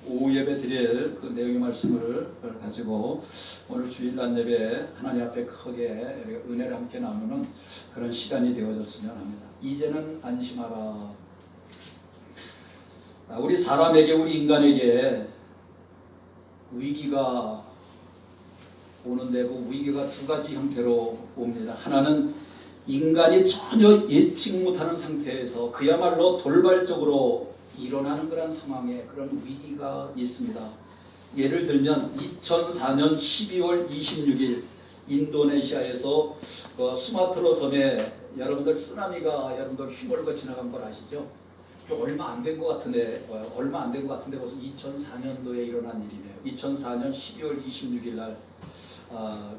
오후 예배 드릴 그 내용의 말씀을 가지고 오늘 주일날 예배 하나님 앞에 크게 은혜를 함께 나누는 그런 시간이 되어졌으면 합니다. 이제는 안심하라. 우리 사람에게, 우리 인간에게 위기가 오는데 그 위기가 두 가지 형태로 옵니다. 하나는 인간이 전혀 예측 못하는 상태에서 그야말로 돌발적으로 일어나는 그런 상황에 그런 위기가 있습니다. 예를 들면 2004년 12월 26일 인도네시아에서 수마트로 섬에 여러분들 쓰나미가 여러분들 휘몰고 지나간 걸 아시죠? 얼마 안 된 것 같은데 벌써 2004년도에 일어난 일이네요. 2004년 12월 26일 날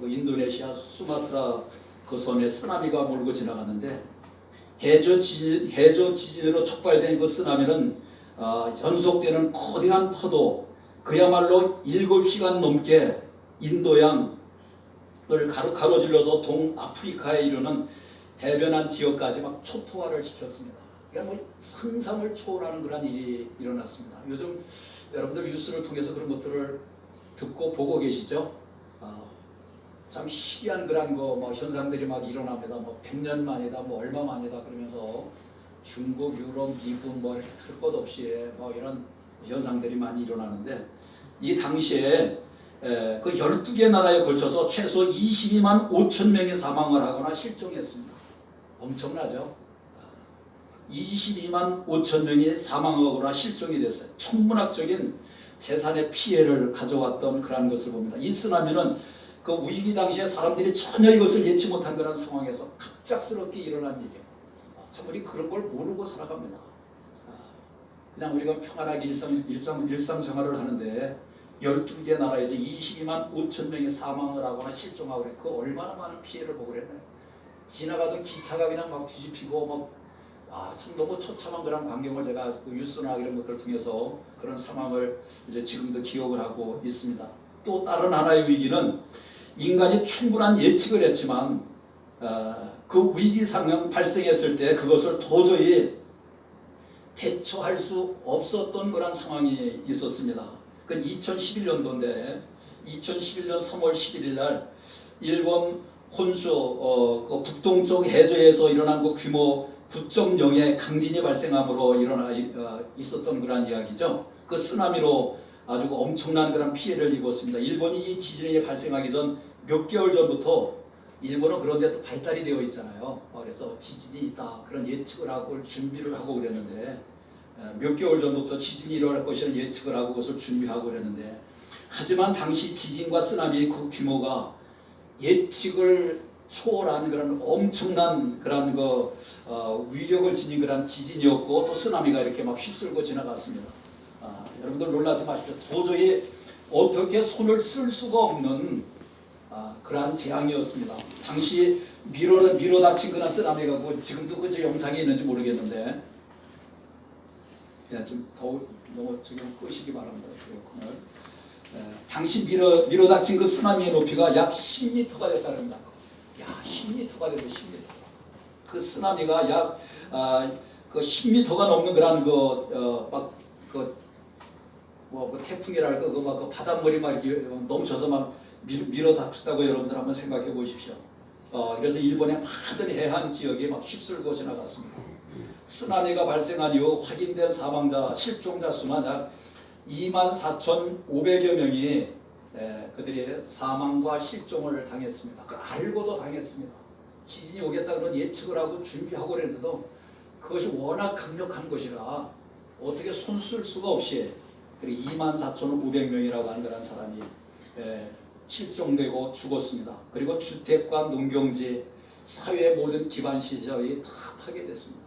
그 인도네시아 수마트라 그 섬에 쓰나미가 몰고 지나갔는데 해저 지진으로 촉발된 그 쓰나미는 연속되는 거대한 파도, 그야말로 7시간 넘게 인도양을 가로질러서 동아프리카에 이르는 해변한 지역까지 막 초토화를 시켰습니다. 그러니까 뭐 상상을 초월하는 그런 일이 일어났습니다. 요즘 여러분들 뉴스를 통해서 그런 것들을 듣고 보고 계시죠? 참 희귀한 그런 뭐 현상들이 막 일어납니다. 뭐 100년 만이다, 뭐 얼마 만이다 그러면서 중국, 유럽, 미국 뭐 할 것 없이 뭐 이런 현상들이 많이 일어나는데 이 당시에 그 12개 나라에 걸쳐서 최소 22만 5천 명이 사망을 하거나 실종했습니다. 엄청나죠? 22만 5천 명이 사망하거나 실종이 됐어요. 천문학적인 재산의 피해를 가져왔던 그런 것을 봅니다. 이 쓰나미는 그 위기 당시에 사람들이 전혀 이것을 예측 못한 그런 상황에서 갑작스럽게 일어난 일이에요. 참 우리 그런 걸 모르고 살아갑니다. 그냥 우리가 평안하게 일상생활을 하는데 12개 나라에서 22만 5천 명이 사망을 하거나 실종하고 그래. 그 얼마나 많은 피해를 보고 그랬나요? 지나가던 기차가 그냥 막 뒤집히고 참 너무 처참한 그런 광경을 제가 그 뉴스나 이런 것들을 통해서 그런 상황을 이제 지금도 기억을 하고 있습니다. 또 다른 하나의 위기는 인간이 충분한 예측을 했지만 그 위기 상황 발생했을 때 그것을 도저히 대처할 수 없었던 그런 상황이 있었습니다. 그건 2011년도인데 2011년 3월 11일 날 일본 혼수 그 북동쪽 해저에서 일어난 그 규모 9.0의 강진이 발생함으로 있었던 그런 이야기죠. 그 쓰나미로 아주 엄청난 그런 피해를 입었습니다. 일본이 이 지진이 발생하기 전 몇 개월 전부터 일본은 그런 데 또 발달이 되어 있잖아요. 그래서 지진이 있다 그런 예측을 하고 준비를 하고 그랬는데 몇 개월 전부터 지진이 일어날 것이라는 예측을 하고 그것을 준비하고 그랬는데 하지만 당시 지진과 쓰나미의 그 규모가 예측을 초월한 그런 엄청난 그런 위력을 지닌 그런 지진이었고 또 쓰나미가 이렇게 막 휩쓸고 지나갔습니다. 여러분들 놀라지 마십시오. 도저히 어떻게 손을 쓸 수가 없는 그러한 재앙이었습니다. 당시 미로 닥친 그런 쓰나미가 뭐 지금도 그 영상이 있는지 모르겠는데 좀 너무 지금 끄시기 바랍니다. 당시 미로 닥친 그 쓰나미의 높이가 약 10m가 됐다는다. 10m가 되고 10m. 그 쓰나미가 약 그 10m가 넘는 그런 그 태풍이랄까 그 바닷물이 막 이렇게 넘쳐서 막 밀어닥쳤다고 여러분들 한번 생각해 보십시오. 그래서 일본의 많은 해안 지역이 막 휩쓸고 지나갔습니다. 쓰나미가 발생한 이후 확인된 사망자, 실종자 수만 약 24,500여 명이 그들이 사망과 실종을 당했습니다. 그걸 알고도 당했습니다. 지진이 오겠다 그런 예측을 하고 준비하고 그랬는데도 그것이 워낙 강력한 것이라 어떻게 손 쓸 수가 없이 24,500명이라고 하는 그런 사람이 실종되고 죽었습니다. 그리고 주택과 농경지, 사회 모든 기반 시설이 다 파괴됐습니다.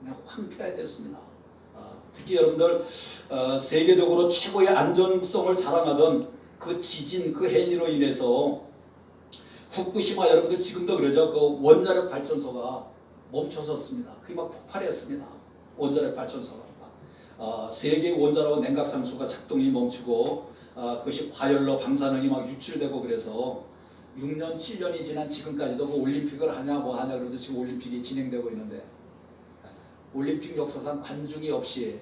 그냥 황폐화됐습니다. 특히 여러분들 세계적으로 최고의 안전성을 자랑하던 그 지진, 그 해인으로 인해서 후쿠시마 여러분들 지금도 그러죠. 그 원자력 발전소가 멈춰섰습니다. 그게 막 폭발했습니다. 원자력 발전소가. 세계 원자로 냉각상수가 작동이 멈추고 그것이 과열로 방사능이 막 유출되고 그래서 6년, 7년이 지난 지금까지도 그 올림픽을 하냐 뭐 하냐 그래서 지금 올림픽이 진행되고 있는데 올림픽 역사상 관중이 없이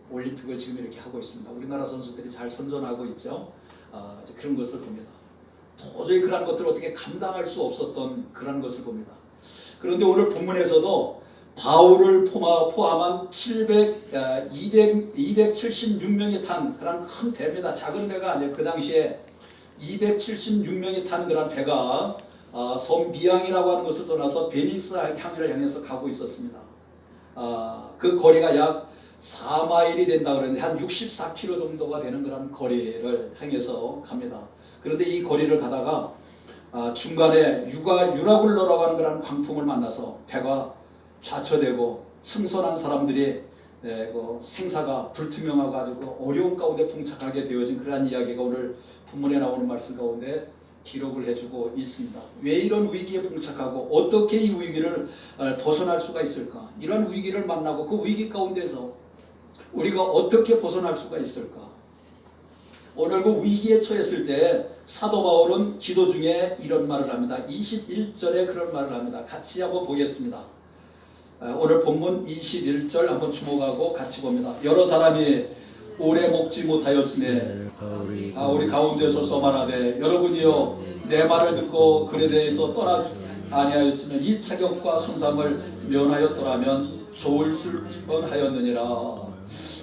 올림픽을 지금 이렇게 하고 있습니다. 우리나라 선수들이 잘 선전하고 있죠. 그런 것을 봅니다. 도저히 그런 것들을 어떻게 감당할 수 없었던 그런 것을 봅니다. 그런데 오늘 본문에서도 바울을 포함한 276명이 탄 그런 큰 배입니다. 작은 배가 아니에요. 그 당시에 276명이 탄 그런 배가 섬 미양이라고 하는 것을 떠나서 베니스 항해를 향해서 가고 있었습니다. 그 거리가 약 4마일이 된다 그러는데 한 64km 정도가 되는 그런 거리를 향해서 갑니다. 그런데 이 거리를 가다가 중간에 유라굴로라고 하는 그런 광풍을 만나서 배가 좌초되고 승선한 사람들이 그 생사가 불투명해가지고 어려운 가운데 봉착하게 되어진 그러한 이야기가 오늘 본문에 나오는 말씀 가운데 기록을 해주고 있습니다. 왜 이런 위기에 봉착하고 어떻게 이 위기를 벗어날 수가 있을까? 이런 위기를 만나고 그 위기 가운데서 우리가 어떻게 벗어날 수가 있을까? 오늘 그 위기에 처했을 때 사도 바울은 기도 중에 이런 말을 합니다. 21절에 그런 말을 합니다. 같이 한번 보겠습니다. 오늘 본문 21절 한번 주목하고 같이 봅니다. 여러 사람이 오래 먹지 못하였으니 우리 가운데서 써말하되 여러분이여 내 말을 듣고 그에 대해서 떠나지 아니하였으면 이 타격과 손상을 면하였더라면 좋을 뻔하였느니라.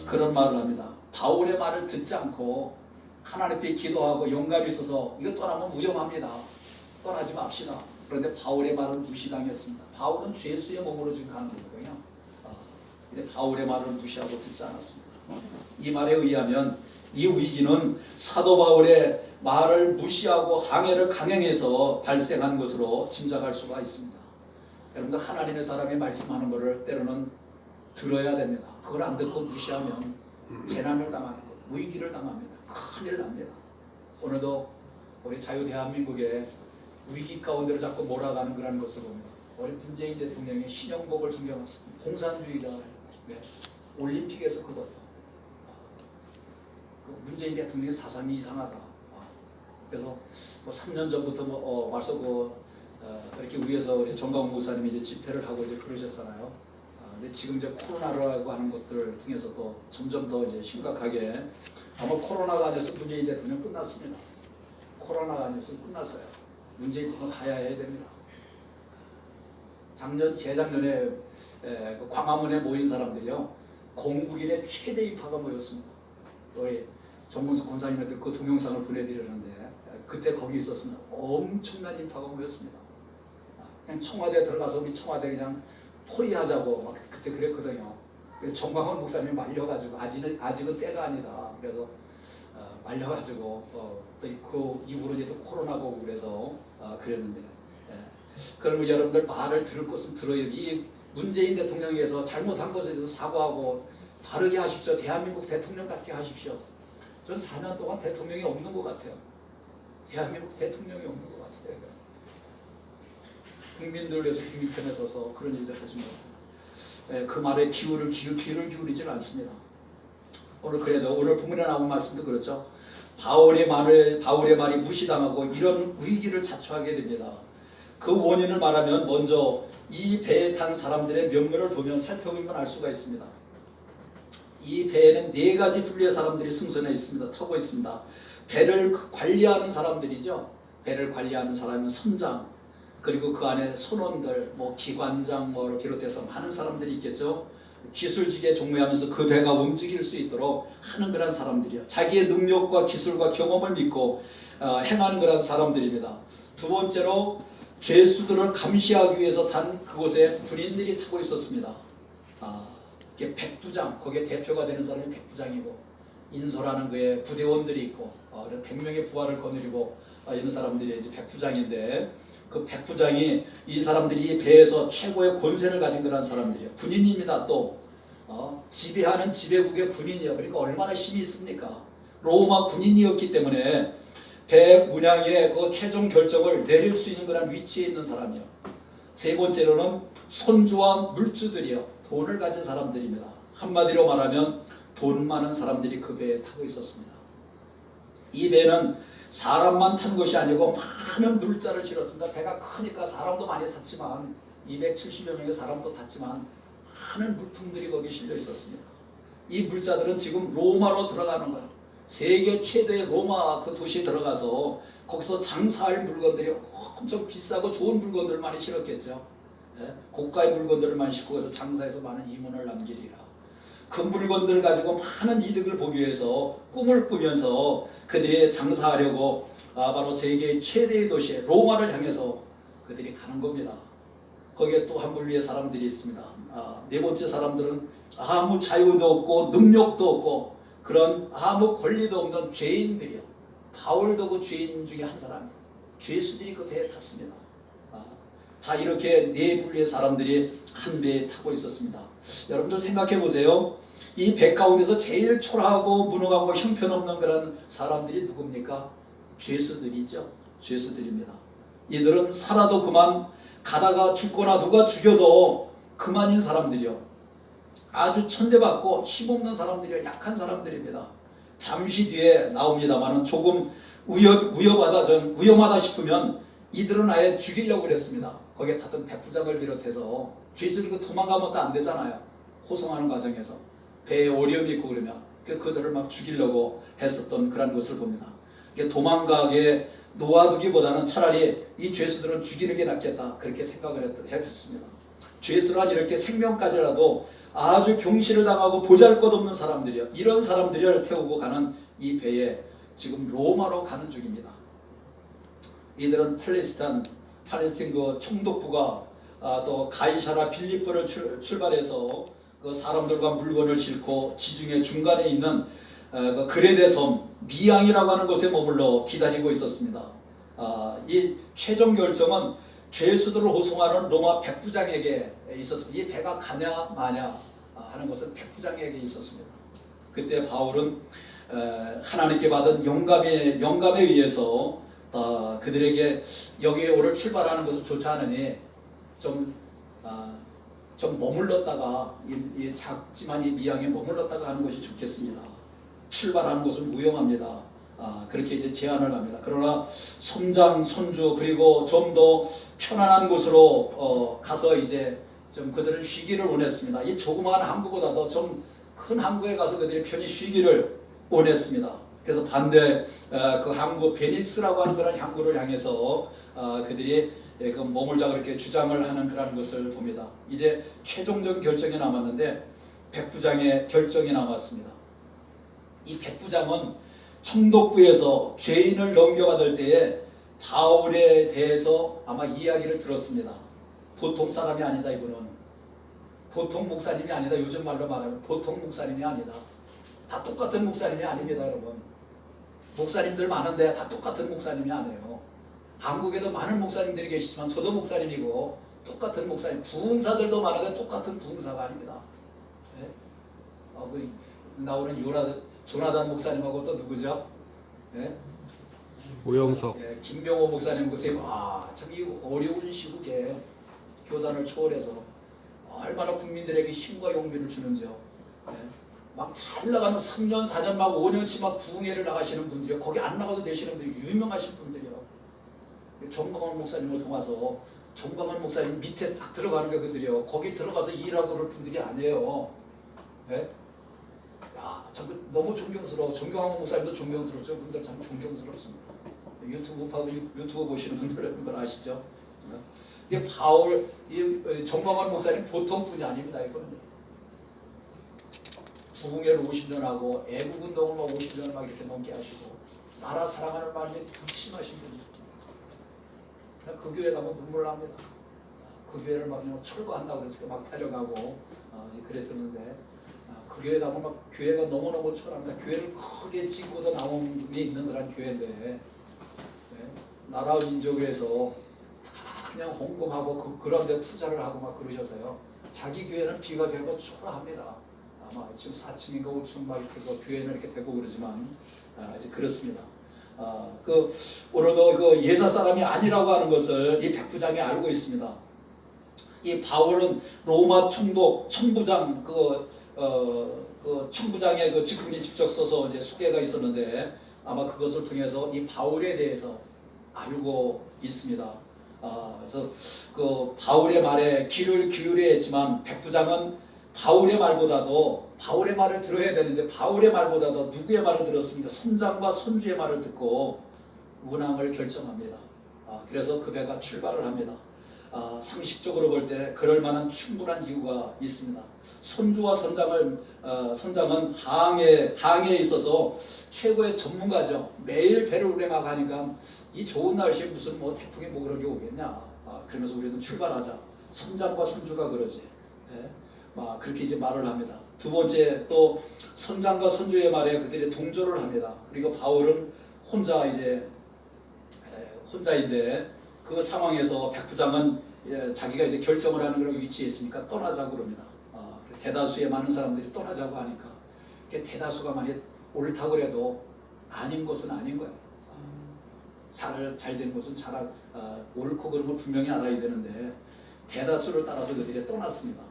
그런 말을 합니다. 바울의 말을 듣지 않고 하나님께 기도하고 용감이 있어서 이거 떠나면 위험합니다. 떠나지 맙시다. 그런데 바울의 말을 무시당했습니다. 바울은 죄수의 몸으로 지금 가는 거거든요. 근데 바울의 말을 무시하고 듣지 않았습니다. 이 말에 의하면 이 위기는 사도 바울의 말을 무시하고 항해를 강행해서 발생한 것으로 짐작할 수가 있습니다. 여러분들 하나님의 사람이 말씀하는 것을 때로는 들어야 됩니다. 그걸 안 듣고 무시하면 재난을 당하는 것, 위기를 당합니다. 큰일 납니다. 오늘도 우리 자유 대한민국의 위기 가운데로 자꾸 몰아가는 그런 것을 봅니다. 우리 문재인 대통령이 신영복을 존경했습니다. 공산주의자예요. 네. 올림픽에서 그것도 문재인 대통령의 사상이 이상하다. 그래서 3년 전부터 벌써 이렇게 위에서 우리 정광훈 목사님이 이제 집회를 하고 이제 그러셨잖아요. 근데 지금 이제 코로나라고 하는 것들을 통해서 또 점점 더 이제 심각하게 아마 코로나가 아니어서 문재인 대통령 끝났습니다. 코로나가 아니어서 끝났어요. 문재인 대통령 하야해야 됩니다. 재작년에 그 광화문에 모인 사람들이요, 공국인의 최대 인파가 모였습니다. 우리 정문석 권사님한테 그 동영상을 보내드렸는데 그때 거기 있었으면 엄청난 인파가 모였습니다. 그냥 청와대 들어가서 우리 청와대 그냥 포위하자고 막 그때 그랬거든요. 그래서 정광훈 목사님이 말려가지고 아직은 때가 아니다. 그래서 말려가지고 또 그 이후로 이제 또 코로나가 오고 그래서 그랬는데, 그러면 여러분들 말을 들을 것은 들어야 이 문재인 대통령에서 잘못한 것에 대해서 사과하고 바르게 하십시오. 대한민국 대통령답게 하십시오. 저는 4년 동안 대통령이 없는 것 같아요. 대한민국 대통령이 없는 것 같아요. 국민들을 위해서 국민 편에 서서 그런 일들 하지 못해요. 그 말에 귀를 기울이지는 않습니다. 오늘 본문에 나온 말씀도 그렇죠. 바울의 말이 무시당하고 이런 위기를 자초하게 됩니다. 그 원인을 말하면 먼저 이 배에 탄 사람들의 면면을 보면 살펴보면 알 수가 있습니다. 이 배에는 4가지 분류의 사람들이 승선해 있습니다. 타고 있습니다. 배를 관리하는 사람들이죠. 배를 관리하는 사람은 선장, 그리고 그 안에 선원들, 기관장을 비롯해서 많은 사람들이 있겠죠. 기술직에 종무하면서 그 배가 움직일 수 있도록 하는 그런 사람들이요. 자기의 능력과 기술과 경험을 믿고 행하는 그런 사람들입니다. 두 번째로 죄수들을 감시하기 위해서 탄 그곳에 군인들이 타고 있었습니다. 이게 백부장, 거기에 대표가 되는 사람이 백부장이고, 인솔하는 그의 부대원들이 있고, 100명의 부하를 거느리고 있는 사람들이 이제 백부장인데, 그 백부장이 이 사람들이 이 배에서 최고의 권세를 가진 그런 사람들이에요. 군인입니다. 또 지배하는 지배국의 군인이에요. 그러니까 얼마나 힘이 있습니까? 로마 군인이었기 때문에 배 운항의 그 최종 결정을 내릴 수 있는 그런 위치에 있는 사람이요. 세 번째로는 선주와 물주들이요, 돈을 가진 사람들입니다. 한마디로 말하면 돈 많은 사람들이 그 배에 타고 있었습니다. 이 배는 사람만 탄 것이 아니고 많은 물자를 실었습니다. 배가 크니까 사람도 많이 탔지만 270여 명의 사람도 탔지만 많은 물품들이 거기 실려 있었습니다. 이 물자들은 지금 로마로 들어가는 거예요. 세계 최대의 로마 그 도시에 들어가서 거기서 장사할 물건들이 엄청 비싸고 좋은 물건들을 많이 실었겠죠. 예? 고가의 물건들을 많이 싣고 가서 장사해서 많은 이문을 남기리라. 그 물건들을 가지고 많은 이득을 보기 위해서 꿈을 꾸면서 그들이 장사하려고 바로 세계의 최대의 도시 로마를 향해서 그들이 가는 겁니다. 거기에 또 한 분류의 사람들이 있습니다. 네 번째 사람들은 아무 자유도 없고 능력도 없고 그런 아무 권리도 없는 죄인들이요. 바울도 그 죄인 중에 한 사람이에요. 죄수들이 그 배에 탔습니다. 자, 이렇게 네 분류의 사람들이 한 배에 타고 있었습니다. 여러분들 생각해 보세요. 이 배 가운데서 제일 초라하고 무능하고 형편없는 그런 사람들이 누굽니까? 죄수들이죠. 죄수들입니다. 이들은 살아도 그만, 가다가 죽거나 누가 죽여도 그만인 사람들이요. 아주 천대받고 힘없는 사람들이요. 약한 사람들입니다. 잠시 뒤에 나옵니다만 조금 위험하다 싶으면 이들은 아예 죽이려고 그랬습니다. 거기에 탔던 백부장을 비롯해서 죄수들이 도망가면 또 안 되잖아요. 호송하는 과정에서 배에 어려움이 있고 그러면 그들을 막 죽이려고 했었던 그런 것을 봅니다. 도망가게 놓아두기보다는 차라리 이 죄수들은 죽이는 게 낫겠다 그렇게 생각을 했었습니다. 죄수란 이렇게 생명까지라도 아주 경시를 당하고 보잘것없는 사람들이요. 이런 사람들을 태우고 가는 이 배에 지금 로마로 가는 중입니다. 이들은 팔레스틴 그 총독부가 또 가이사라 빌립보를 출발해서 그 사람들과 물건을 싣고 지중해 중간에 있는 그 그레데 섬 미양이라고 하는 곳에 머물러 기다리고 있었습니다. 이 최종 결정은 죄수들을 호송하는 로마 백부장에게 있었습니다. 이 배가 가냐 마냐 하는 것은 백부장에게 있었습니다. 그때 바울은 하나님께 받은 영감에 의해서 그들에게 여기에 오늘 출발하는 것은 좋지 않으니 좀 머물렀다가 작지만 이 미양에 머물렀다가 하는 것이 좋겠습니다. 출발하는 것은 위험합니다. 그렇게 이제 제안을 합니다. 그러나 손장, 손주 그리고 좀 더 편안한 곳으로 가서 이제 좀 그들은 쉬기를 원했습니다. 이 조그마한 항구보다도 좀 큰 항구에 가서 그들이 편히 쉬기를 원했습니다. 그래서 반대 그 항구 베니스라고 하는 그런 항구를 향해서 그들이 그 머물자 그렇게 주장을 하는 그런 것을 봅니다. 이제 최종적 결정이 남았는데 백부장의 결정이 남았습니다. 이 백부장은 총독부에서 죄인을 넘겨받을 때에 바울에 대해서 아마 이야기를 들었습니다. 보통 사람이 아니다. 이분은 보통 목사님이 아니다. 요즘 말로 말하면 보통 목사님이 아니다. 다 똑같은 목사님이 아닙니다. 여러분, 목사님들 많은데 다 똑같은 목사님이 아니에요. 한국에도 많은 목사님들이 계시지만 저도 목사님이고 똑같은 목사님, 부흥사들도 많은데 똑같은 부흥사가 아닙니다. 네? 그 나오는 조나단 목사님하고 또 누구죠? 네? 오영석. 네, 김병호 목사님 보세요. 저기 어려운 시국에 교단을 초월해서 얼마나 국민들에게 힘과 용기를 주는지요. 네? 막 잘 나가는 3년, 4년, 막 5년치 막 부흥회를 나가시는 분들이요. 거기 안 나가도 되시는 분들, 유명하신 분들이요. 정광훈 목사님을 통해서 정광훈 목사님 밑에 딱 들어가는 게 그들이요. 거기 들어가서 일하고 그럴 분들이 아니에요. 네? 참 너무 존경스러워. 정광훈 목사님도 존경스럽죠. 근데 참 존경스럽습니다. 유튜브 보시는 분들 아시죠? 이게 바울, 정광훈 목사님 보통 분이 아닙니다. 이거는 부흥회를 50년 하고 애국운동을 막 50년 막 이렇게 넘게 하시고 나라 사랑하는 마음이 극심하신 분이죠. 그 교회 가면 눈물 납니다. 그 교회를 막 철거한다고 그래서 막 데려가고 그랬었는데 그 교회 가면 막 교회가 너무너무 초라합니다. 교회를 크게 짓고도 나옴이 있는 그런 교회인데 네? 나라 민족에서 그냥 헌금하고 그런 데 투자를 하고 막 그러셔서요. 자기 교회는 비가 새고 초라합니다. 아마 지금 4층인가 5층 막 이렇게 교회는 이렇게 되고 그러지만 이제 그렇습니다. 오늘도 그 예사 사람이 아니라고 하는 것을 이 백부장이 알고 있습니다. 이 바울은 로마 청부장 그 청부장의 그 직분이 직접 써서 이제 수계가 있었는데 아마 그것을 통해서 이 바울에 대해서 알고 있습니다. 그래서 그 바울의 말에 귀를 기울여 했지만 백부장은 바울의 말을 들어야 되는데 바울의 말보다도 누구의 말을 들었습니까? 손장과 손주의 말을 듣고 운항을 결정합니다. 그래서 그 배가 출발을 합니다. 상식적으로 볼 때 그럴 만한 충분한 이유가 있습니다. 손주와 선장은 항해에 있어서 최고의 전문가죠. 매일 배를 운행하고 하니까 이 좋은 날씨에 무슨 뭐 태풍이 뭐 그런 게 오겠냐. 그러면서 우리는 출발하자. 선장과 손주가 그러지. 예? 그렇게 이제 말을 합니다. 두 번째 또 선장과 손주의 말에 그들이 동조를 합니다. 그리고 바울은 혼자인데 그 상황에서 백부장은 자기가 이제 결정을 하는 그런 위치에 있으니까 떠나자고 그럽니다. 대다수의 많은 사람들이 떠나자고 하니까 대다수가 만약 옳다고 그래도 아닌 것은 아닌 거예요. 잘 된 것은 옳고 그런 걸 분명히 알아야 되는데 대다수를 따라서 그들이 떠났습니다.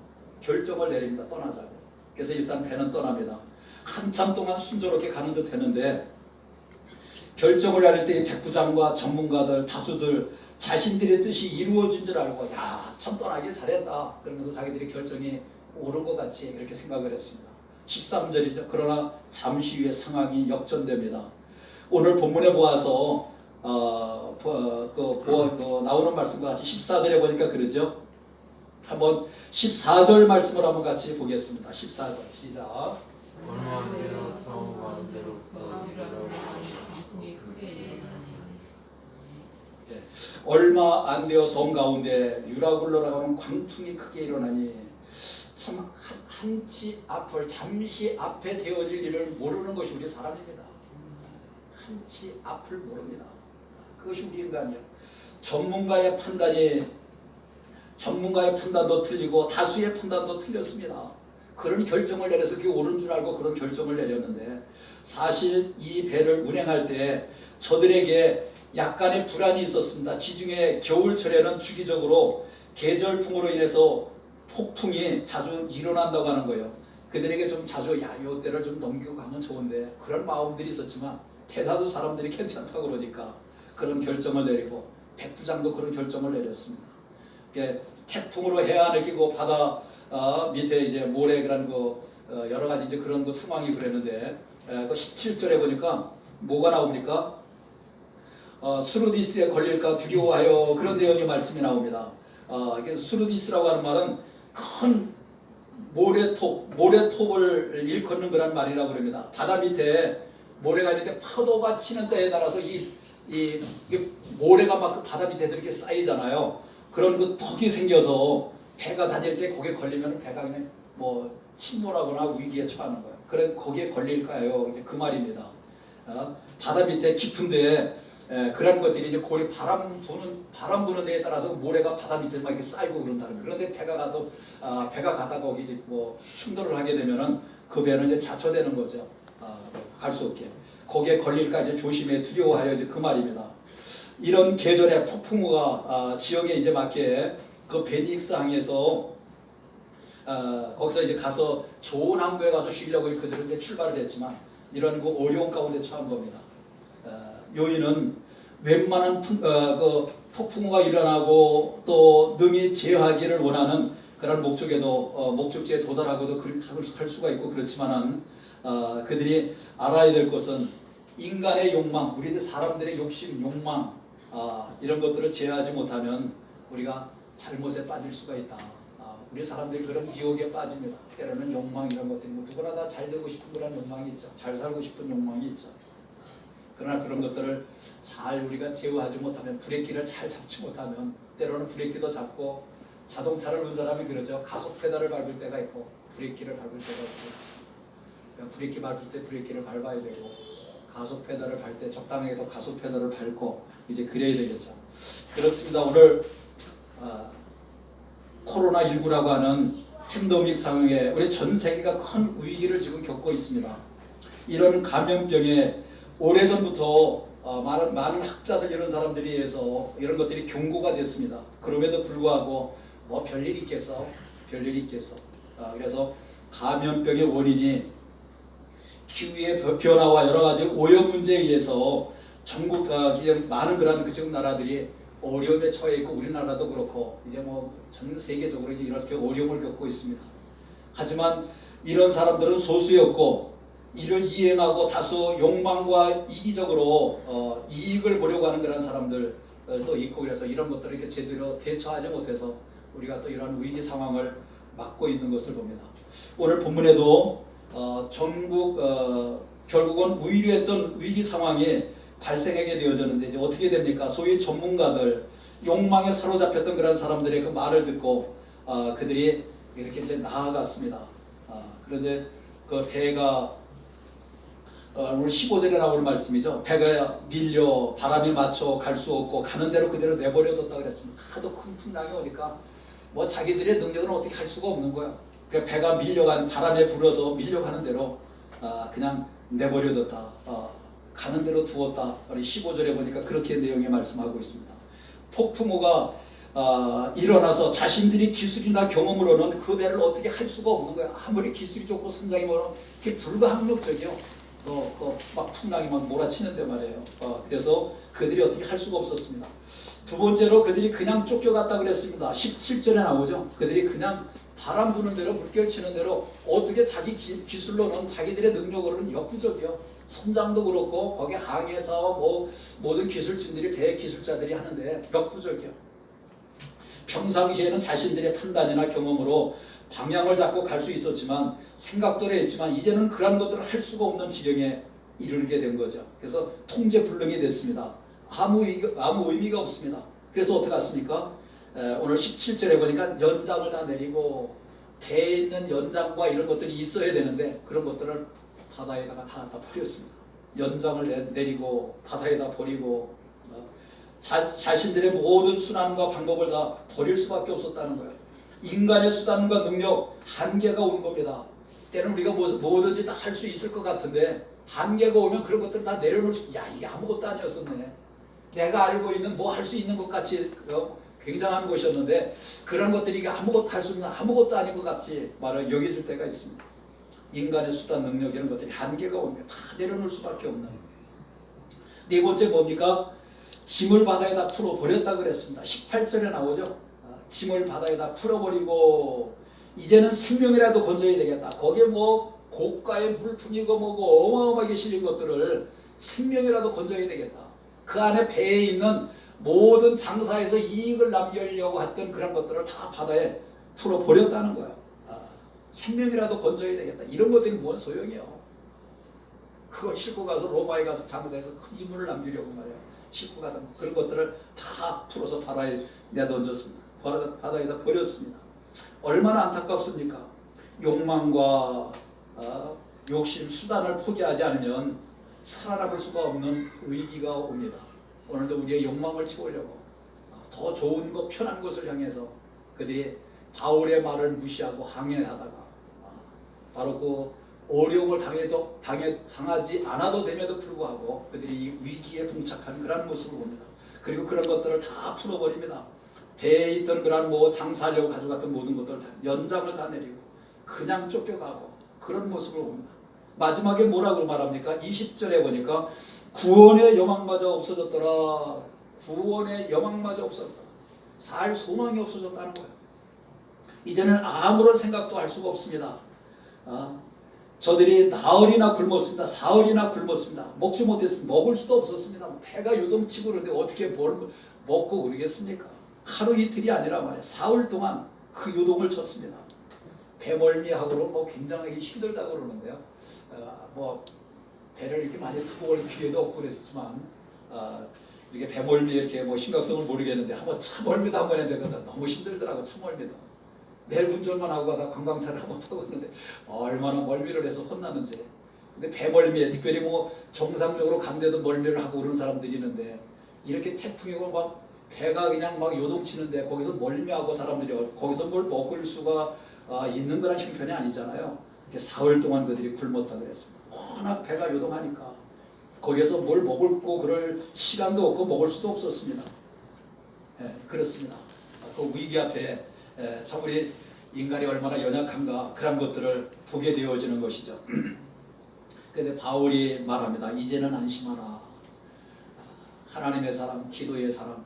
결정을 내립니다. 떠나자고. 그래서 일단 배는 떠납니다. 한참 동안 순조롭게 가는 듯 했는데 결정을 내릴 때 백부장과 전문가들 다수들 자신들의 뜻이 이루어진 줄 알고 참 떠나길 잘했다. 그러면서 자기들의 결정이 옳은 것 같이 이렇게 생각을 했습니다. 13절이죠. 그러나 잠시 후에 상황이 역전됩니다. 오늘 본문에 보아서 나오는 말씀과 같이 14절에 보니까 그러죠. 한번 14절 말씀을 한번 같이 보겠습니다. 14절 시작. 얼마 안 되어 섬 가운데 유라굴로라고 하는 광풍이 크게 일어나니 참 잠시 앞에 되어질 일을 모르는 것이 우리 사람입니다. 한치 앞을 모릅니다. 그것이 우리 인간이에요. 전문가의 판단도 틀리고 다수의 판단도 틀렸습니다. 그런 결정을 내려서 그게 옳은 줄 알고 그런 결정을 내렸는데 사실 이 배를 운행할 때 저들에게 약간의 불안이 있었습니다. 지중해 겨울철에는 주기적으로 계절풍으로 인해서 폭풍이 자주 일어난다고 하는 거예요. 그들에게 좀 자주 요때를 좀 넘기고 가면 좋은데 그런 마음들이 있었지만 대다수 사람들이 괜찮다고 그러니까 그런 결정을 내리고 백부장도 그런 결정을 내렸습니다. 태풍으로 해안을 끼고 바다 밑에 이제 모래 그런 여러 가지 이제 그런 상황이 그랬는데 그 17절에 보니까 뭐가 나옵니까? 수르디스에 걸릴까 두려워하여 그런 내용의 말씀이 나옵니다. 그래서 수르디스라고 하는 말은 큰 모래톱을 일컫는 그런 말이라고 그럽니다. 바다 밑에 모래가 있는데 파도가 치는 때에 따라서 이 모래가 막 그 바다 밑에 이렇게 쌓이잖아요. 그런 그 턱이 생겨서 배가 다닐 때 거기에 걸리면 배가 그냥 뭐 침몰하거나 위기에 처하는 거예요. 그래 거기에 걸릴까요? 이제 그 말입니다. 바다 밑에 깊은데 그런 것들이 이제 고리 바람 부는 데에 따라서 모래가 바다 밑에 막 이렇게 쌓이고 그런다는 거예요. 그런데 배가 가다가 거기 이제 뭐 충돌을 하게 되면은 그 배는 이제 좌초되는 거죠. 갈 수 없게. 거기에 걸릴까 이제 조심해 두려워하여 이제 그 말입니다. 이런 계절에 폭풍우가 지역에 이제 맞게 그 베닉스 항에서 거기서 이제 가서 좋은 항구에 가서 쉬려고 그들은 이제 출발을 했지만 이런 그 어려운 가운데 처한 겁니다. 요인은 웬만한 그 폭풍우가 일어나고 또 능히 제어하기를 원하는 그런 목적지에 도달하고도 할 수가 있고 그렇지만은 그들이 알아야 될 것은 인간의 욕망, 우리들 사람들의 욕심, 욕망 이런 것들을 제어하지 못하면 우리가 잘못에 빠질 수가 있다. 우리 사람들이 그런 미혹에 빠집니다. 때로는 욕망 이런 것들이 누구나 다 잘 되고 싶은 그런 욕망이 있죠. 잘 살고 싶은 욕망이 있죠. 그러나 그런 것들을 잘 우리가 제어하지 못하면 브레이크를 잘 잡지 못하면 때로는 브레이크도 잡고 자동차를 운전하면 그러죠. 가속 페달을 밟을 때가 있고 브레이크를 밟을 때가 있고 그러니까 브레이크 밟을 때 브레이크를 밟아야 되고 가속 페달을 밟을 때 적당하게도 가속 페달을 밟고 이제 그래야 되겠죠. 그렇습니다. 오늘 코로나19라고 하는 팬데믹 상황에 우리 전 세계가 큰 위기를 지금 겪고 있습니다. 이런 감염병에 오래전부터 많은 학자들 이런 사람들에 의해서 이런 것들이 경고가 됐습니다. 그럼에도 불구하고 뭐 별일이 있겠어? 그래서 감염병의 원인이 기후의 변화와 여러 가지 오염 문제에 의해서 전국 많은 그런 지금 나라들이 어려움에 처해 있고 우리나라도 그렇고 이제 뭐 전 세계적으로 이제 이렇게 어려움을 겪고 있습니다. 하지만 이런 사람들은 소수였고 이를 이행하고 다소 욕망과 이기적으로 이익을 보려고 하는 그런 사람들도 있고, 그래서 이런 것들을 이렇게 제대로 대처하지 못해서 우리가 또 이런 위기 상황을 맞고 있는 것을 봅니다. 오늘 본문에도 전국 결국은 우려했던 위기 상황이 발생하게 되어졌는데 이제 어떻게 됩니까? 소위 전문가들, 욕망에 사로잡혔던 그런 사람들의 그 말을 듣고 그들이 이렇게 이제 나아갔습니다. 그런데 그 배가 오늘 15절에 나오는 말씀이죠. 배가 밀려 바람에 맞춰 갈 수 없고 가는 대로 그대로 내버려뒀다 그랬습니다. 하도 큰 풍랑이 오니까 뭐 자기들의 능력으로 어떻게 할 수가 없는 거야. 그러니까 배가 밀려가는, 바람에 불어서 밀려가는 대로 그냥 내버려뒀다. 가는 대로 두었다. 우리 15절에 보니까 그렇게 내용이 말씀하고 있습니다. 폭풍우가 일어나서 자신들이 기술이나 경험으로는 그 배를 어떻게 할 수가 없는 거야. 아무리 기술이 좋고 성장이 뭐로 그게 불가항력적이요. 막 풍랑이 막 몰아치는데 말이에요. 그래서 그들이 어떻게 할 수가 없었습니다. 두 번째로 그들이 그냥 쫓겨갔다 그랬습니다. 17절에 나오죠. 그들이 그냥 바람 부는 대로 물결 치는 대로 어떻게 자기 기술로는 자기들의 능력으로는 역부족이요. 선장도 그렇고 거기 항해사 뭐 모든 기술진들이 배 기술자들이 하는데 역부족이요. 평상시에는 자신들의 판단이나 경험으로 방향을 잡고 갈 수 있었지만 생각도 했지만 이제는 그런 것들을 할 수가 없는 지경에 이르게 된 거죠. 그래서 통제불능이 됐습니다. 아무 의미가 없습니다. 그래서 어떻게 했습니까? 오늘 17절에 보니까 연장을 다 내리고 배에 있는 연장과 이런 것들이 있어야 되는데 그런 것들을 바다에다가 다 버렸습니다. 연장을 내리고 바다에다 버리고 자신들의 모든 수단과 방법을 다 버릴 수밖에 없었다는 거예요. 인간의 수단과 능력 한계가 온 겁니다. 때는 우리가 뭐든지 다 할 수 있을 것 같은데 한계가 오면 그런 것들을 다 내려놓을 수, 야 이게 아무것도 아니었었네. 내가 알고 있는 뭐 할 수 있는 것 같이 굉장한 것이었는데 그런 것들이 이게 아무것도 할 수 없는 아무것도 아닌 것 같이 말을 여겨질 때가 있습니다. 인간의 수단 능력 이런 것들이 한계가 오면 다 내려놓을 수밖에 없는. 네 번째 뭡니까? 짐을 바다에다 풀어버렸다 그랬습니다. 18절에 나오죠. 짐을 바다에다 풀어버리고 이제는 생명이라도 건져야 되겠다. 거기에 뭐 고가의 물품이고 뭐고 어마어마하게 실린 것들을 생명이라도 건져야 되겠다. 그 안에 배에 있는 모든 장사에서 이익을 남기려고 했던 그런 것들을 다 바다에 풀어버렸다는 거야. 생명이라도 건져야 되겠다. 이런 것들이 뭔 소용이요. 그걸 싣고 가서 로마에 가서 장사해서 큰 이물을 남기려고 말이야. 싣고 가던 그런 것들을 다 풀어서 바다에 내던졌습니다. 바다에다 버렸습니다. 얼마나 안타깝습니까? 욕망과 욕심, 수단을 포기하지 않으면 살아남을 수가 없는 위기가 옵니다. 오늘도 우리의 욕망을 채우려고 더 좋은 것, 편한 것을 향해서 그들이 바울의 말을 무시하고 항해하다가 바로 그 어려움을 당하지 않아도 됨에도 불구하고 그들이 위기에 봉착한 그런 모습을 봅니다. 그리고 그런 것들을 다 풀어버립니다. 배에 있던 그런 뭐 장사하려고 가져갔던 모든 것들 다 연장을 다 내리고 그냥 쫓겨가고 그런 모습을 봅니다. 마지막에 뭐라고 말합니까? 20절에 보니까 구원의 여망마저 없어졌더라. 구원의 여망마저 없어졌다. 살 소망이 없어졌다는 거예요. 이제는 아무런 생각도 할 수가 없습니다. 저들이 나흘이나 굶었습니다. 사흘이나 굶었습니다. 먹지 못했습니다. 먹을 수도 없었습니다. 배가 요동치고 그러는데 어떻게 뭘 먹고 그러겠습니까? 하루 이틀이 아니라 말이에요. 사흘 동안 그 요동을 쳤습니다. 배멀미하고는 뭐 굉장하게 힘들다고 그러는데요. 뭐 배를 이렇게 많이 타고 올 기회도 없고 그랬지만 이렇게 배멀미 이렇게 뭐 심각성을 모르겠는데 한번 차멀미도 한번 해야 되거든. 너무 힘들더라고 차멀미도. 매일 운전만 하고 가다 관광차를 한번 타고 있는데 얼마나 멀미를 해서 혼나는지. 근데 배멀미에 특별히 뭐 정상적으로 간데도 멀미를 하고 그런 사람들이 있는데 이렇게 태풍이고 막 배가 그냥 막 요동치는데 거기서 멀미하고 사람들이 거기서 뭘 먹을 수가 있는 거란 형편이 아니잖아요. 사흘 동안 그들이 굶었다 그랬습니다. 워낙 배가 요동하니까 거기에서 뭘 먹고 그럴 시간도 없고 먹을 수도 없었습니다. 그렇습니다. 그 위기 앞에 참 우리 인간이 얼마나 연약한가 그런 것들을 보게 되어지는 것이죠. 그런데 바울이 말합니다. 이제는 안심하라. 하나님의 사람, 기도의 사람.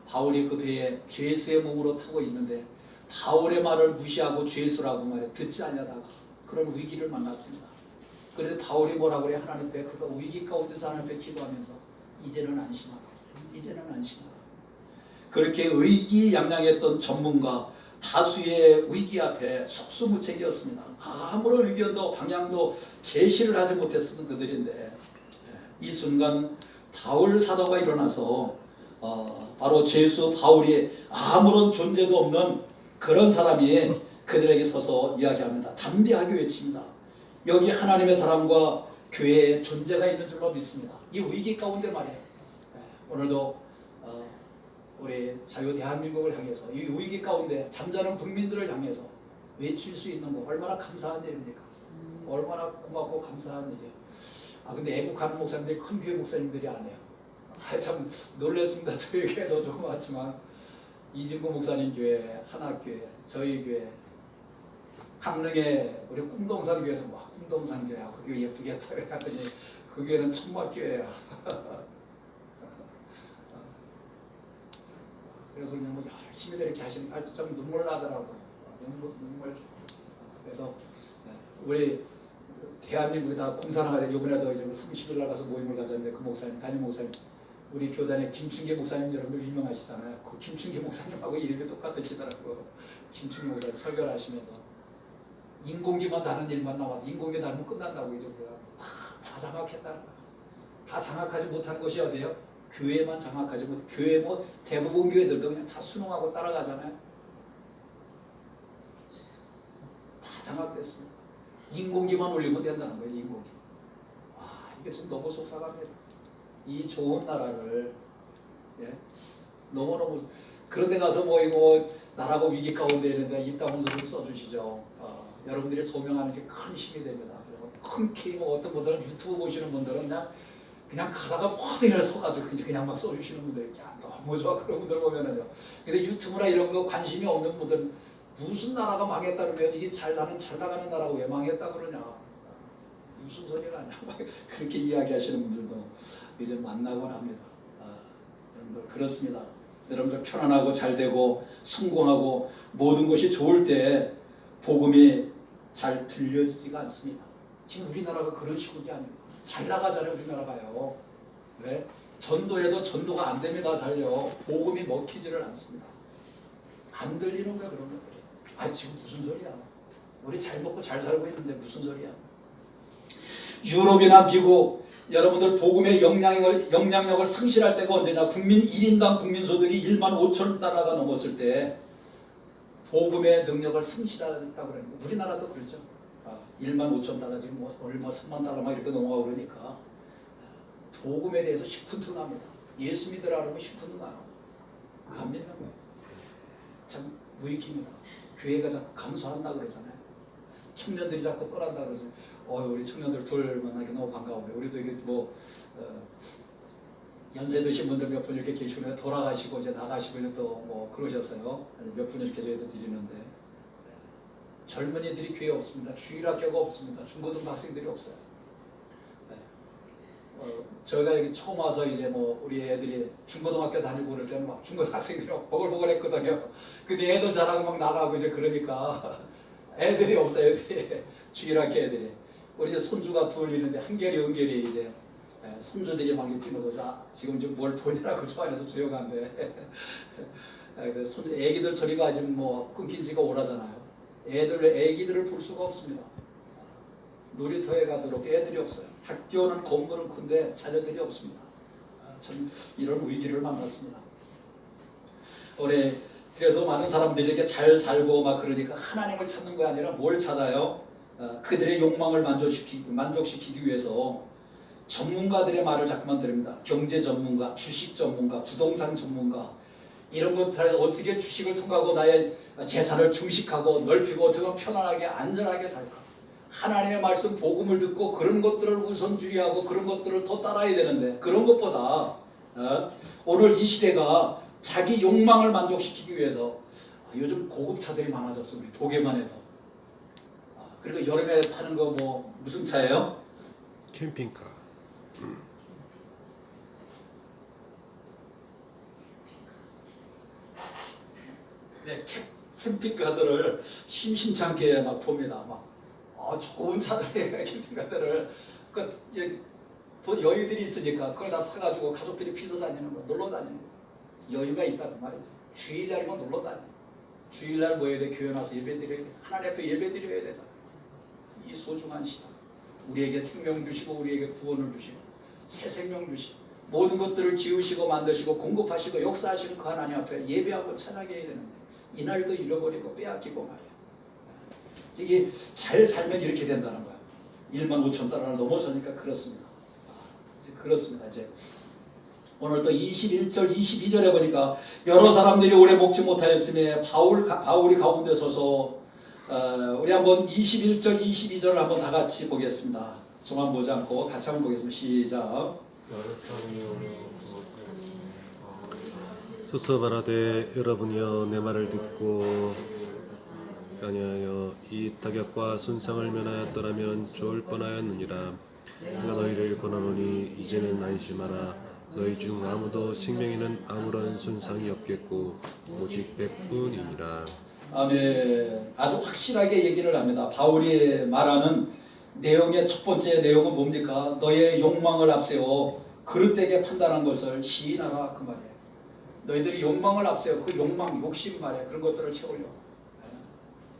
바울이 그 배에 죄수의 몸으로 타고 있는데 바울의 말을 무시하고 죄수라고 말해 듣지 않냐다가 그런 위기를 만났습니다. 그런데 바울이 뭐라고 그래? 하나님 앞에 그가 위기 가운데서 하나님 앞에 기도하면서 이제는 안심하라. 이제는 안심하라. 그렇게 의기양양했던 전문가 다수의 위기 앞에 속수무책이었습니다. 아무런 의견도 방향도 제시를 하지 못했던 그들인데 이 순간 바울 사도가 일어나서 바로 죄수 바울이 아무런 존재도 없는 그런 사람이 그들에게 서서 이야기합니다. 담대하게 외칩니다. 여기 하나님의 사람과 교회의 존재가 있는 줄로 믿습니다. 이 위기 가운데 말이에요. 오늘도 우리 자유 대한민국을 향해서 이 위기 가운데 잠자는 국민들을 향해서 외칠 수 있는 거 얼마나 감사한 일입니까? 얼마나 고맙고 감사한 일이에요. 근데 애국하는 목사님들이 큰 교회 목사님들이 안 해요. 참 놀랐습니다. 저희 교회도 조금 왔지만 이진구 목사님 교회, 하나교회, 저희 교회, 강릉에 우리 꿈동산 교회에서 와 꿈동산 교회야 그 교회 예쁘겠다 그랬더니 그 교회는 천막교회야. 그래서 그냥 뭐 열심히 이렇게 하시는 좀 눈물 나더라고. 눈물. 그래도 우리 대한민국이 다 공산화가 되고 이번에도 이제 30일 날 가서 모임을 가졌는데 그 목사님, 담임 목사님, 우리 교단의 김충기 목사님 여러분들 유명하시잖아요. 그 김충기 목사님하고 이름이 똑같으시더라고. 김충기 목사님 설교를 하시면서 인공기만 다는 일만 나와도 인공기 달면 끝난다고 이제 다 장악했다. 다 장악하지 못한 것이 어디예요? 교회만 장악하지 못. 교회 뭐 대부분 교회들도 그냥 다 순응하고 따라가잖아요. 다 장악됐습니다. 인공기만 올리면 된다는 거예요. 인공기. 이게 좀 너무 속상합니다. 이 좋은 나라를 너무너무 그런데 가서 뭐 이거 나라가 위기 가운데 있는데 입다문서 좀 써주시죠. 여러분들이 소명하는 게 큰 힘이 됩니다. 큰 케이크 어떤 분들은 유튜브 보시는 분들은 그냥 가다가 어디를 서가지고 그냥 막 써주시는 분들 너무 좋아 그런 분들 보면은요. 근데 유튜브나 이런 거 관심이 없는 분들 무슨 나라가 망했다 그러면 이게 잘 사는 잘 나가는 나라가 왜 망했다 그러냐 무슨 소리가 아니야 그렇게 이야기하시는 분들도 이제 만나곤 합니다. 여러분들 그렇습니다. 여러분들 편안하고 잘 되고 성공하고 모든 것이 좋을 때 복음이 잘 들려지지가 않습니다. 지금 우리나라가 그런 시국이 아닙니다. 잘 나가잖아요. 우리나라가요. 왜? 전도해도 전도가 안 됩니다. 잘요. 복음이 먹히지를 않습니다. 안 들리는 거야 그런 것들이. 지금 무슨 소리야. 우리 잘 먹고 잘 살고 있는데 무슨 소리야. 유럽이나 미국 여러분들 복음의 영향력을 상실할 때가 언제냐. 국민 1인당 국민소득이 1만 5천 달러가 넘었을 때 복음의 능력을 상실하다고 그러는 거예요. 우리나라도 그렇죠. 1만 5천 달러 지금 뭐 얼마 3만 달러 막 이렇게 넘어가고 그러니까 복음에 대해서 시큰둥합니다. 예수 믿으라 그러면 시큰둥하고 갑니다. 참 무익입니다. 교회가 자꾸 감소한다 그러잖아요. 청년들이 자꾸 떠난다 그러죠. 우리 청년들 둘 만나기 너무 반가워요. 우리도 이게 뭐 연세 드신 분들 몇 분 이렇게 계시고 돌아가시고 이제 나가시고 또 뭐 그러셨어요. 몇 분 이렇게 저희도 드리는데 젊은이들이 교회 없습니다. 주일학교가 없습니다. 중고등부 학생들이 없어요. 저희가 여기 처음 와서 이제 뭐 우리 애들이 중고등학교 다니고 그럴 때는 막 중고등학생들이 보글보글했거든요. 근데 애들 자라고 막 나가고 이제 그러니까 애들이 없어요. 애들이 주일학교 애들이. 우리 이제 손주가 둘 있는데 한결이 은결이 이제 손주들이 막 뛰는 거죠. 지금 좀 뭘 보느라고 좋아해서 조용한데 애기들 소리가 지금 뭐 끊긴 지가 오래잖아요. 애기들을 볼 수가 없습니다. 놀이터에 가도록 애들이 없어요. 학교는 건물은 큰데 자녀들이 없습니다. 참 이런 위기를 만났습니다. 그래서 많은 사람들이 이렇게 잘 살고 막 그러니까 하나님을 찾는 거 아니라 뭘 찾아요? 그들의 욕망을 만족시키기 위해서 전문가들의 말을 자꾸만 들읍니다. 경제 전문가, 주식 전문가, 부동산 전문가 이런 것들 어떻게 주식을 통과하고 나의 재산을 증식하고 넓히고 어떻게 하면 편안하게 안전하게 살까. 하나님의 말씀 복음을 듣고 그런 것들을 우선주의하고 그런 것들을 더 따라야 되는데 그런 것보다 오늘 이 시대가 자기 욕망을 만족시키기 위해서 요즘 고급차들이 많아졌어. 우리 보기만 해도. 그리고 여름에 타는 거 뭐 무슨 차예요? 캠핑카. 네, 캠핑카들을 심심찮게 막 봅니다. 막 좋은 차들에 캠핑카들을 돈 여유들이 있으니까 그걸 다 사가지고 가족들이 피서 다니는 거, 놀러 다니는 거. 여유가 있다는 말이죠. 주일날이면 놀러 다니. 주일날 뭐 해야 돼? 교회 나서 예배 드려야 돼. 하나님 앞에 예배 드려야 되잖아. 이 소중한 시간. 우리에게 생명 주시고 우리에게 구원을 주시고 새 생명 주시고 모든 것들을 지으시고 만드시고 공급하시고 역사하시는 그 하나님 앞에 예배하고 찬양해야 되는데 이날도 잃어버리고 빼앗기고 말이야. 이게 잘 살면 이렇게 된다는 거야. 15,000달러를 넘어서니까 그렇습니다. 그렇습니다. 이제 오늘 또 21절, 22절에 보니까 여러 사람들이 오래 먹지 못하였으며 바울이 가운데 서서 우리 한번 21절, 22절을 한번 다 같이 보겠습니다. 저만 보지 않고 같이 한번 보겠습니다. 시작. 수서바라되 여러분이여 내 말을 듣고 아니하여 이 타격과 손상을 면하였더라면 좋을 뻔하였느니라. 내가 너희를 권하노니 이제는 안심하라. 너희 중 아무도 생명에는 아무런 손상이 없겠고 오직 백뿐이니라. 아멘. 아주 확실하게 얘기를 합니다. 바울이 말하는 내용의 첫 번째 내용은 뭡니까? 너의 욕망을 앞세워 그릇되게 판단한 것을 시인하라 그 말이에요. 너희들이 욕망을 앞세워 그 욕망, 욕심 말이에요. 그런 것들을 채우려.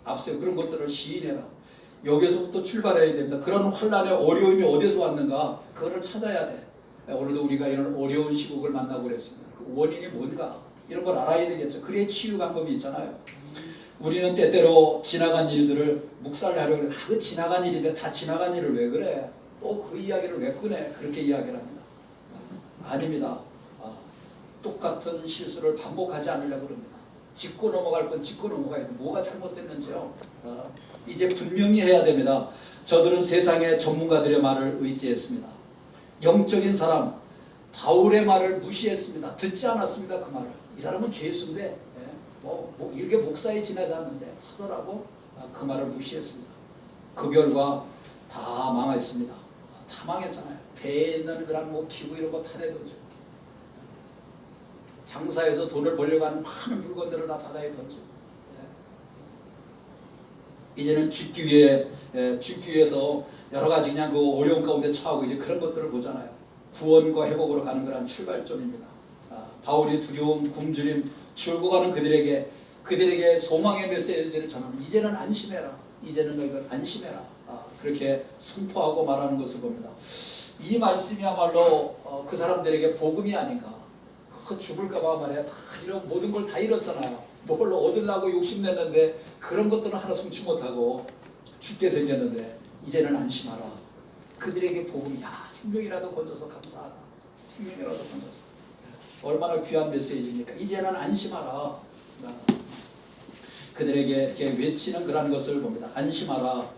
앞세워 그런 것들을 시인해라. 여기서부터 출발해야 됩니다. 그런 환난의 어려움이 어디서 왔는가? 그거를 찾아야 돼. 오늘도 우리가 이런 어려운 시국을 만나고 그랬습니다. 그 원인이 뭔가? 이런 걸 알아야 되겠죠. 그래야 치유 방법이 있잖아요. 우리는 때때로 지나간 일들을 묵살하려고 그래. 그 지나간 일인데 다 지나간 일을 왜 그래? 또 그 이야기를 왜 꺼내? 그렇게 이야기를 합니다. 아닙니다. 똑같은 실수를 반복하지 않으려고 합니다. 짚고 넘어갈 건 짚고 넘어가야 돼. 뭐가 잘못됐는지요. 이제 분명히 해야 됩니다. 저들은 세상의 전문가들의 말을 의지했습니다. 영적인 사람 바울의 말을 무시했습니다. 듣지 않았습니다. 그 말을. 이 사람은 죄수인데 이게 목사에 지나지 않는데 사도라고 그 말을 무시했습니다. 그 결과 다 망했습니다. 다 망했잖아요. 배에 있는 그런 기구 이런 거 탄해던지고 장사해서 돈을 벌려고 하는 많은 물건들을 다 바다에 던지고 이제는 죽기 위해서 여러 가지 그냥 그 어려운 가운데 처하고 이제 그런 것들을 보잖아요. 구원과 회복으로 가는 그런 출발점입니다. 바울이 두려움, 굶주림, 죽어가는 그들에게 소망의 메시지를 전하면 이제는 안심해라. 이제는 너희들 안심해라. 그렇게 선포하고 말하는 것을 봅니다. 이 말씀이야말로 그 사람들에게 복음이 아닌가. 그 죽을까봐 말이야. 다 모든 걸 다 잃었잖아요. 뭘 얻으려고 욕심냈는데 그런 것들은 하나 숨지 못하고 죽게 생겼는데 이제는 안심하라. 그들에게 복음이 생명이라도 건져서 감사하다. 생명이라도 건져서. 얼마나 귀한 메시지입니까? 이제는 안심하라. 그들에게 이렇게 외치는 그런 것을 봅니다. 안심하라.